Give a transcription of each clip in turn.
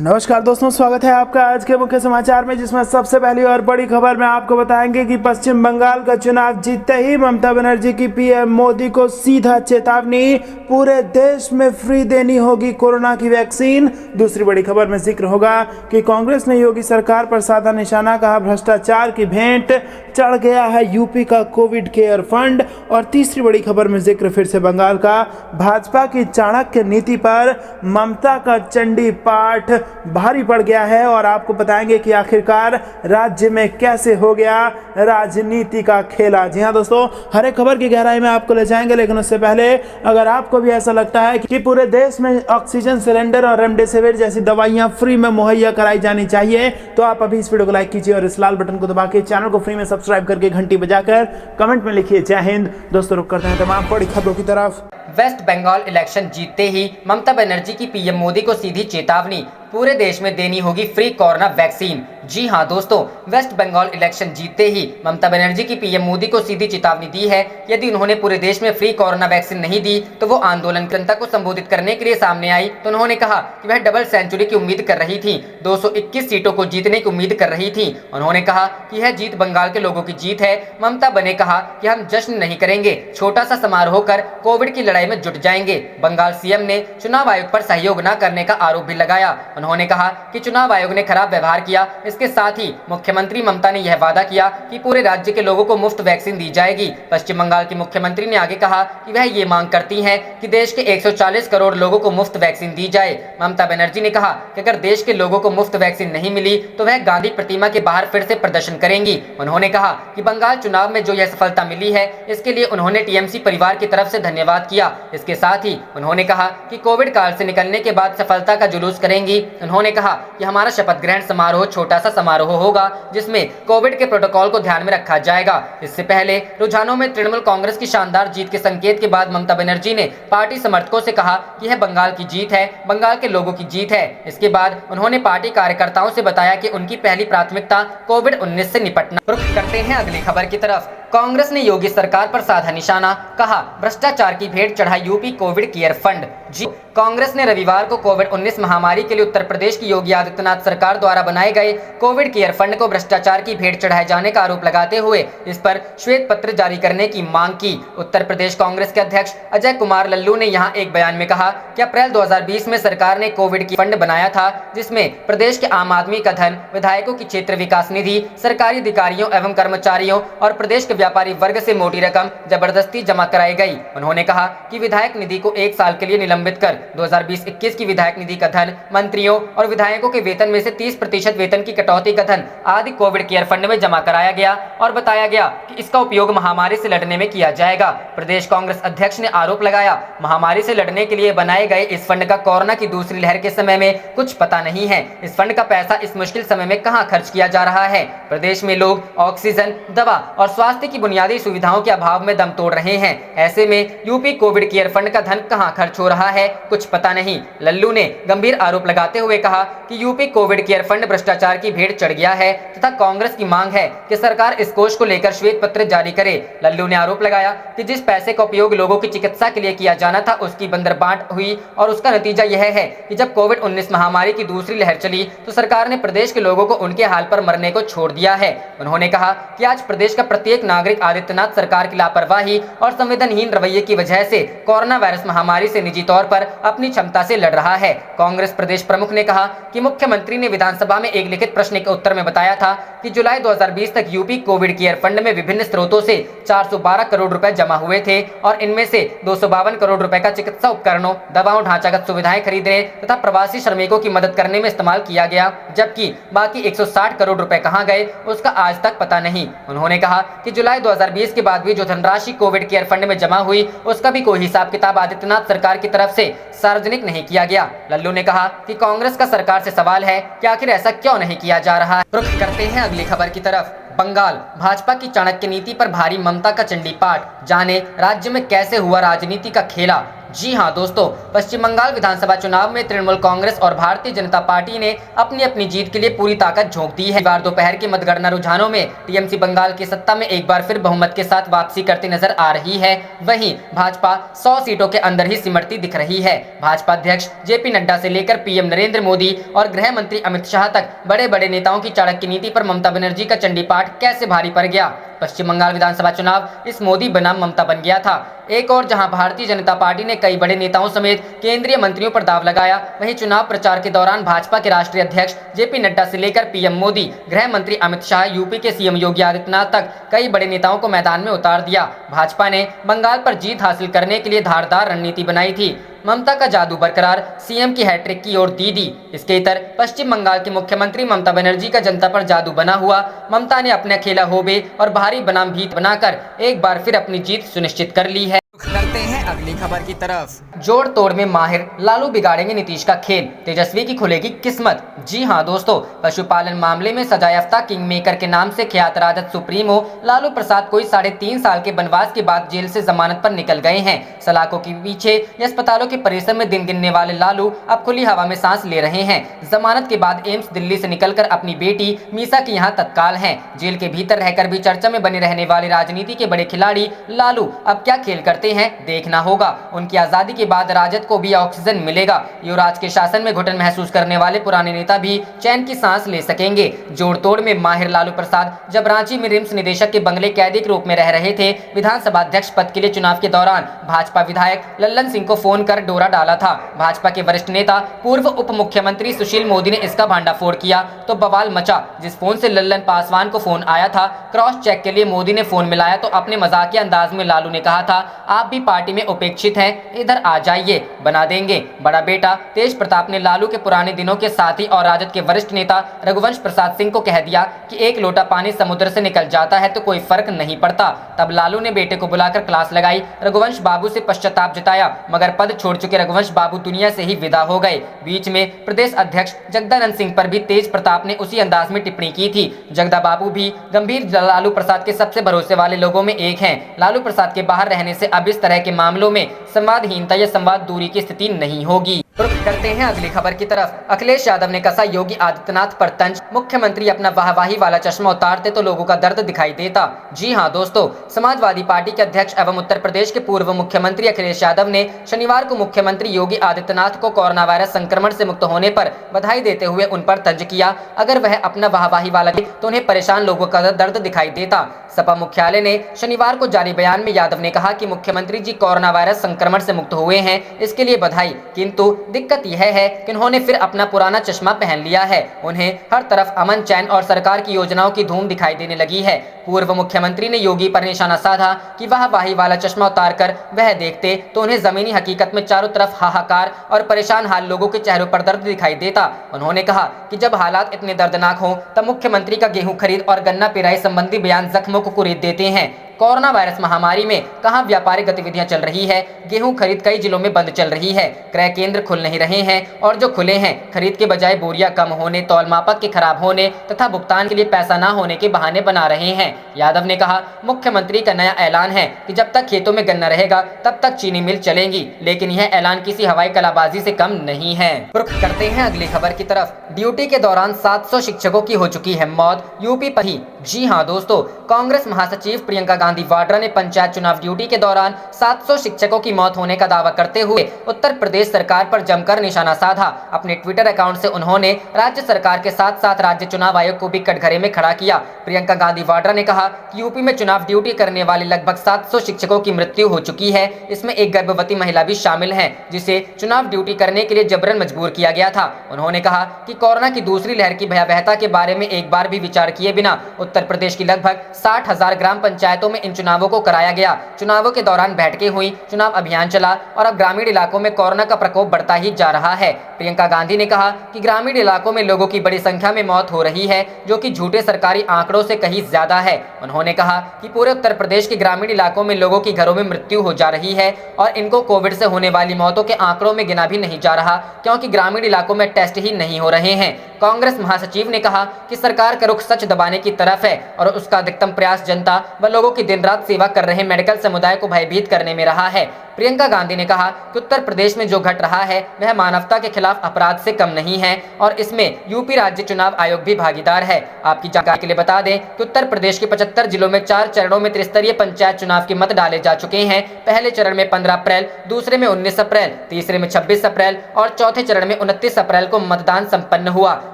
नमस्कार दोस्तों, स्वागत है आपका आज के मुख्य समाचार में, जिसमें सबसे पहली और बड़ी खबर में आपको बताएंगे कि पश्चिम बंगाल का चुनाव जीतते ही ममता बनर्जी की पीएम मोदी को सीधा चेतावनी, पूरे देश में फ्री देनी होगी कोरोना की वैक्सीन। दूसरी बड़ी खबर में जिक्र होगा कि कांग्रेस ने योगी सरकार पर साधा निशाना, कहा भ्रष्टाचार की भेंट चढ़ गया है यूपी का कोविड केयर फंड। और तीसरी बड़ी खबर में जिक्र फिर से बंगाल का, भाजपा की चाणक्य नीति पर ममता का चंडी पाठ भारी पड़ गया है। और आपको बताएंगे कि आखिरकार राज्य में कैसे हो गया राजनीति का खेला। जी हां दोस्तों, हर एक खबर की गहराई में आपको ले जाएंगे, लेकिन उससे पहले अगर आपको भी ऐसा लगता है कि पूरे देश में ऑक्सीजन सिलेंडर और रेमडेसिविर जैसी दवाइयां फ्री में मुहैया कराई जानी चाहिए, तो आप अभी इस वीडियो को लाइक कीजिए और इस लाल बटन को दबा के चैनल को फ्री में सब्सक्राइब करके घंटी बजाकर कमेंट में लिखिए जय हिंद। दोस्तों रुक करते हैं तमाम बड़ी खबरों की तरफ। वेस्ट बंगाल इलेक्शन जीतते ही ममता बनर्जी की पीएम मोदी को सीधी चेतावनी, पूरे देश में देनी होगी फ्री कोरोना वैक्सीन। जी हां दोस्तों, वेस्ट बंगाल इलेक्शन जीतते ही ममता बनर्जी की पीएम मोदी को सीधी चेतावनी दी है। यदि उन्होंने पूरे देश में फ्री कोरोना वैक्सीन नहीं दी तो वो आंदोलन जनता को संबोधित करने के लिए सामने आई, तो उन्होंने कहा कि वह डबल सेंचुरी की उम्मीद कर रही थी, 221 सीटों को जीतने की उम्मीद कर रही थी। उन्होंने कहा कि यह जीत बंगाल के लोगों की जीत है। ममता ने कहा कि हम जश्न नहीं करेंगे, छोटा सा समारोह कर कोविड की लड़ाई में जुट जाएंगे। बंगाल सीएम ने चुनाव आयोग पर सहयोग न करने का आरोप भी लगाया। उन्होंने कहा कि चुनाव आयोग ने खराब व्यवहार किया। इसके साथ ही मुख्यमंत्री ममता ने यह वादा किया कि पूरे राज्य के लोगों को मुफ्त वैक्सीन दी जाएगी। पश्चिम बंगाल की मुख्यमंत्री ने आगे कहा कि वह ये मांग करती हैं कि देश के 140 करोड़ लोगों को मुफ्त वैक्सीन दी जाए। ममता बनर्जी ने कहा कि अगर देश के लोगों को मुफ्त वैक्सीन नहीं मिली तो वह गांधी प्रतिमा के बाहर फिर से प्रदर्शन करेंगी। उन्होंने कहा कि बंगाल चुनाव में जो यह सफलता मिली है, इसके लिए उन्होंने टीएमसी परिवार की तरफ से धन्यवाद किया। इसके साथ ही उन्होंने कहा कि कोविड काल से निकलने के बाद सफलता का जुलूस करेंगी। उन्होंने कहा कि हमारा शपथ ग्रहण समारोह छोटा सा समारोह होगा, जिसमें कोविड के प्रोटोकॉल को ध्यान में रखा जाएगा। इससे पहले रुझानों में तृणमूल कांग्रेस की शानदार जीत के संकेत के बाद ममता बनर्जी ने पार्टी समर्थकों से कहा कि यह बंगाल की जीत है, बंगाल के लोगों की जीत है। इसके बाद उन्होंने पार्टी कार्यकर्ताओं से बताया कि उनकी पहली प्राथमिकता कोविड-19 से निपटना। रुख करते हैं अगली खबर की तरफ। कांग्रेस ने योगी सरकार पर साधा निशाना, कहा भ्रष्टाचार की भेंट चढ़ा यूपी कोविड केयर फंड। जी, कांग्रेस ने रविवार को कोविड-19 महामारी के लिए उत्तर प्रदेश की योगी आदित्यनाथ सरकार द्वारा बनाए गए कोविड केयर फंड को भ्रष्टाचार की भेंट चढ़ाए जाने का आरोप लगाते हुए इस पर श्वेत पत्र जारी करने की मांग की। उत्तर प्रदेश कांग्रेस के अध्यक्ष अजय कुमार लल्लू ने यहां एक बयान में कहा कि अप्रैल 2020 में सरकार ने कोविड की फंड बनाया था, जिसमें प्रदेश के आम आदमी का धन, विधायकों की क्षेत्र विकास निधि, सरकारी अधिकारियों एवं कर्मचारियों और प्रदेश के व्यापारी वर्ग से मोटी रकम जबरदस्ती जमा कराई गई। उन्होंने कहा कि विधायक निधि को 1 साल के लिए निलंबित कर 2020-21 की विधायक निधि का धन, मंत्रियों और विधायकों के वेतन में से 30% वेतन की कटौती का धन आदि कोविड केयर फंड में जमा कराया गया और बताया गया कि इसका उपयोग महामारी से लड़ने में किया जाएगा। प्रदेश कांग्रेस अध्यक्ष ने आरोप लगाया, महामारी से लड़ने के लिए बनाए गए इस फंड का कोरोना की दूसरी लहर के समय में कुछ पता नहीं है। इस फंड का पैसा इस मुश्किल समय में कहां खर्च किया जा रहा है। प्रदेश में लोग ऑक्सीजन, दवा और स्वास्थ्य की बुनियादी सुविधाओं के अभाव में दम तोड़ रहे हैं। ऐसे में यूपी कोविड केयर फंड का धन कहां खर्च हो रहा है, कुछ पता नहीं। लल्लू ने गंभीर आरोप लगाते हुए कहा कि यूपी कोविड केयर फंड भ्रष्टाचार की भेंट चढ़ गया है तथा कांग्रेस की मांग है कि सरकार इस कोष को लेकर श्वेत पत्र जारी करे। लल्लू ने आरोप लगाया कि जिस पैसे का उपयोग लोगों की चिकित्सा के लिए किया जाना था, उसकी बंदरबांट हुई और उसका नतीजा यह है कि जब कोविड-19 महामारी की दूसरी लहर चली तो सरकार ने प्रदेश के लोगों को उनके हाल पर मरने को छोड़ दिया है। उन्होंने कहा कि आज प्रदेश का प्रत्येक नागरिक आदित्यनाथ सरकार की लापरवाही और संवेदनहीन रवैये की वजह से कोरोना वायरस महामारी से निजी तौर पर अपनी क्षमता से लड़ रहा है। कांग्रेस प्रदेश प्रमुख ने कहा कि मुख्यमंत्री ने विधानसभा में एक लिखित प्रश्न के उत्तर में बताया था कि जुलाई 2020 तक यूपी कोविड केयर फंड में विभिन्न स्रोतों से 412 करोड़ रुपए जमा हुए थे और इनमें से 252 करोड़ रुपए का चिकित्सा उपकरणों, दवाओं, ढांचागत सुविधाएं खरीदने तथा प्रवासी श्रमिकों की मदद करने में इस्तेमाल किया गया, जबकि बाकी 160 करोड़ रुपए कहां गए उसका आज तक पता नहीं। उन्होंने कहा कि जुलाई 2020 के बाद भी जो धनराशि कोविड केयर फंड में जमा हुई, उसका भी कोई हिसाब किताब आदित्यनाथ सरकार की तरफ से सार्वजनिक नहीं किया गया। लल्लू ने कहा कि कांग्रेस का सरकार से सवाल है कि आखिर ऐसा क्यों नहीं किया जा रहा है। रुख करते हैं अगली खबर की तरफ। बंगाल, भाजपा की चाणक्य नीति पर भारी ममता का चंडी पाठ, जाने राज्य में कैसे हुआ राजनीति का खेला। जी हां दोस्तों, पश्चिम बंगाल विधानसभा चुनाव में तृणमूल कांग्रेस और भारतीय जनता पार्टी ने अपनी अपनी जीत के लिए पूरी ताकत झोंक दी है। बार दोपहर की मतगणना रुझानों में टीएमसी बंगाल की सत्ता में एक बार फिर बहुमत के साथ वापसी करती नजर आ रही है। वहीं भाजपा 100 सीटों के अंदर ही सिमटती दिख रही है। भाजपा अध्यक्ष जेपी नड्डा से लेकर पीएम नरेंद्र मोदी और गृह मंत्री अमित शाह तक बड़े बड़े नेताओं की चाणक्य नीति पर ममता बनर्जी का चंडी पाठ कैसे भारी पड़ गया। पश्चिम बंगाल विधानसभा चुनाव इस मोदी बनाम ममता बन गया था। एक और जहां भारतीय जनता पार्टी ने कई बड़े नेताओं समेत केंद्रीय मंत्रियों पर दाव लगाया, वहीं चुनाव प्रचार के दौरान भाजपा के राष्ट्रीय अध्यक्ष जेपी नड्डा से लेकर पीएम मोदी, गृह मंत्री अमित शाह, यूपी के सीएम योगी आदित्यनाथ तक कई बड़े नेताओं को मैदान में उतार दिया। भाजपा ने बंगाल पर जीत हासिल करने के लिए धारदार रणनीति बनाई थी। ममता का जादू बरकरार, सीएम की हैट्रिक की ओर दीदी। इसके इतर पश्चिम बंगाल की मुख्यमंत्री ममता बनर्जी का जनता पर जादू बना हुआ। ममता ने अपने अकेला होबे और भारी बनाम भीत बनाकर एक बार फिर अपनी जीत सुनिश्चित कर ली है। करते हैं अगली खबर की तरफ। जोड़ तोड़ में माहिर, लालू बिगाड़ेंगे नीतीश का खेल, तेजस्वी की खुलेगी किस्मत। जी हां दोस्तों, पशुपालन मामले में सजायाफ्ता किंग मेकर के नाम से ख्यात राजद सुप्रीमो लालू प्रसाद कोई 3.5 साल के बनवास के बाद जेल से जमानत पर निकल गए हैं। सलाखों के पीछे अस्पतालों के परिसर में दिन गिनने वाले लालू अब खुली हवा में सांस ले रहे हैं। जमानत के बाद एम्स दिल्ली से निकलकर अपनी बेटी मीसा के यहाँ तत्काल हैं। जेल के भीतर रहकर भी चर्चा में बने रहने वाले राजनीति के बड़े खिलाड़ी लालू अब क्या खेल करते हैं देखना होगा। उनकी आजादी के बाद राजद को भी ऑक्सीजन मिलेगा। युवराज के शासन में घुटन महसूस करने वाले पुराने नेता भी चैन की सांस ले सकेंगे। जोड़ तोड़ में माहिर लालू प्रसाद जब रांची में रिम्स निदेशक के बंगले कैदी के रूप में रह रहे थे, विधानसभा अध्यक्ष पद के लिए चुनाव के दौरान भाजपा विधायक लल्लन सिंह को फोन कर डोरा डाला था। भाजपा के वरिष्ठ नेता पूर्व उप मुख्यमंत्री सुशील मोदी ने इसका भांडाफोड़ किया तो बवाल मचा। जिस फोन से लल्लन पासवान को फोन आया था, क्रॉस चेक के लिए मोदी ने फोन मिलाया तो अपने मजाकिया अंदाज में लालू ने कहा था, आप भी पार्टी में उपेक्षित हैं, इधर आ जाइए, बना देंगे। बड़ा बेटा तेज प्रताप ने लालू के पुराने दिनों के साथी और राजद के वरिष्ठ नेता रघुवंश प्रसाद सिंह को कह दिया कि एक लोटा पानी समुद्र से निकल जाता है तो कोई फर्क नहीं पड़ता। तब लालू ने बेटे को बुलाकर क्लास लगाई। रघुवंश बाबू से पश्चाताप जताया, मगर पद छोड़ चुके रघुवंश बाबू दुनिया से ही विदा हो गए। बीच में प्रदेश अध्यक्ष जगदानंद सिंह पर भी तेज प्रताप ने उसी अंदाज में टिप्पणी की थी। जगदा बाबू भी गंभीर लालू प्रसाद के सबसे भरोसे वाले लोगों में एक हैं। लालू प्रसाद के बाहर रहने से अब इस तरह के मामलों में संवादहीनता या संवाद दूरी की स्थिति नहीं होगी। रुख करते हैं अगली खबर की तरफ। अखिलेश यादव ने कसा योगी आदित्यनाथ पर तंज, मुख्यमंत्री अपना वाहवाही वाला चश्मा उतारते तो लोगों का दर्द दिखाई देता। जी हां दोस्तों, समाजवादी पार्टी के अध्यक्ष एवं उत्तर प्रदेश के पूर्व मुख्यमंत्री अखिलेश यादव ने शनिवार को मुख्यमंत्री योगी आदित्यनाथ को कोरोना वायरस संक्रमण से मुक्त होने पर बधाई देते हुए उन पर तंज किया। अगर वह अपना वाहवाही वाला तो उन्हें परेशान लोगों का दर्द दिखाई देता। सपा मुख्यालय ने शनिवार को जारी बयान में यादव ने कहा कि मुख्यमंत्री जी कोरोना वायरस संक्रमण से मुक्त हुए हैं, इसके लिए बधाई, किंतु दिक्कत यह है कि उन्होंने फिर अपना पुराना चश्मा पहन लिया है। उन्हें हर तरफ अमन चैन और सरकार की योजनाओं की धूम दिखाई देने लगी है। पूर्व मुख्यमंत्री ने योगी पर निशाना साधा कि वाहवाही वाला चश्मा उतारकर वह देखते तो उन्हें जमीनी हकीकत में चारों तरफ हाहाकार और परेशान हाल लोगों के चेहरों पर दर्द दिखाई देता। उन्होंने कहा कि जब हालात इतने दर्दनाक हों तब मुख्यमंत्री का गेहूं खरीद और गन्ना पिराई संबंधी बयान जख्मों को कुरेद देते हैं। कोरोना वायरस महामारी में कहां व्यापारिक गतिविधियां चल रही है। गेहूं खरीद कई जिलों में बंद चल रही है। क्रय केंद्र खुल नहीं रहे हैं और जो खुले हैं खरीद के बजाय बोरियां कम होने, तौल मापक के खराब होने तथा भुगतान के लिए पैसा न होने के बहाने बना रहे हैं। यादव ने कहा, मुख्यमंत्री का नया ऐलान है कि जब तक खेतों में गन्ना रहेगा तब तक चीनी मिल चलेंगी, लेकिन यह ऐलान किसी हवाई कलाबाजी से कम नहीं है। रुख करते हैं अगली खबर की तरफ। ड्यूटी के दौरान 700 शिक्षकों की हो चुकी है मौत, यूपी पर ही। जी हां दोस्तों, कांग्रेस महासचिव प्रियंका गांधी वाड्रा ने पंचायत चुनाव ड्यूटी के दौरान 700 शिक्षकों की मौत होने का दावा करते हुए उत्तर प्रदेश सरकार पर जमकर निशाना साधा। अपने ट्विटर अकाउंट से उन्होंने राज्य सरकार के साथ साथ राज्य चुनाव आयोग को भी कटघरे में खड़ा किया। प्रियंका गांधी वाड्रा ने कहा कि यूपी में चुनाव ड्यूटी करने वाले लगभग 700 शिक्षकों की मृत्यु हो चुकी है। इसमें एक गर्भवती महिला भी शामिल है जिसे चुनाव ड्यूटी करने के लिए जबरन मजबूर किया गया था। उन्होंने कहा कि कोरोना की दूसरी लहर की भयावहता के बारे में एक बार भी विचार किए बिना उत्तर प्रदेश की लगभग 60,000 ग्राम पंचायतों में इन चुनावों को कराया गया। चुनावों के दौरान बैठकें हुई, चुनाव अभियान चला और अब ग्रामीण इलाकों में कोरोना का प्रकोप बढ़ता ही जा रहा है। प्रियंका गांधी ने कहा कि ग्रामीण इलाकों में लोगों की बड़ी संख्या में मौत हो रही है, जो कि झूठे सरकारी आंकड़ों से कहीं ज्यादा है। उन्होंने कहा कि पूरे उत्तर प्रदेश के ग्रामीण इलाकों में लोगों की घरों में मृत्यु हो जा रही है और इनको कोविड से होने वाली मौतों के आंकड़ों में गिना भी नहीं जा रहा, क्योंकि ग्रामीण इलाकों में टेस्ट ही नहीं हो रहे हैं। कांग्रेस महासचिव ने कहा कि सरकार का रुख सच दबाने की तरफ है और उसका अधिकतम प्रयास जनता व लोगों की दिन रात सेवा कर रहे मेडिकल समुदाय को भयभीत करने में रहा है। प्रियंका गांधी ने कहा कि उत्तर प्रदेश में जो घट रहा है वह मानवता के खिलाफ अपराध से कम नहीं है और इसमें यूपी राज्य चुनाव आयोग भी भागीदार है। आपकी जानकारी के लिए बता दें कि उत्तर प्रदेश के 75 जिलों में 4 चरणों में त्रिस्तरीय पंचायत चुनाव के मत डाले जा चुके हैं। पहले चरण में 15 अप्रैल, दूसरे में 19 अप्रैल, तीसरे में 26 अप्रैल और चौथे चरण में 29 अप्रैल को मतदान संपन्न हुआ।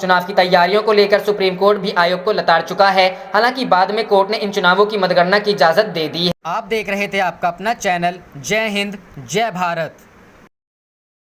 चुनाव की तैयारियों को लेकर सुप्रीम कोर्ट भी आयोग को लताड़ चुका है। हालांकि बाद में कोर्ट ने इन चुनावों की मतगणना की इजाजत दे दी है। आप देख रहे थे आपका अपना चैनल जय हिंद जय भारत।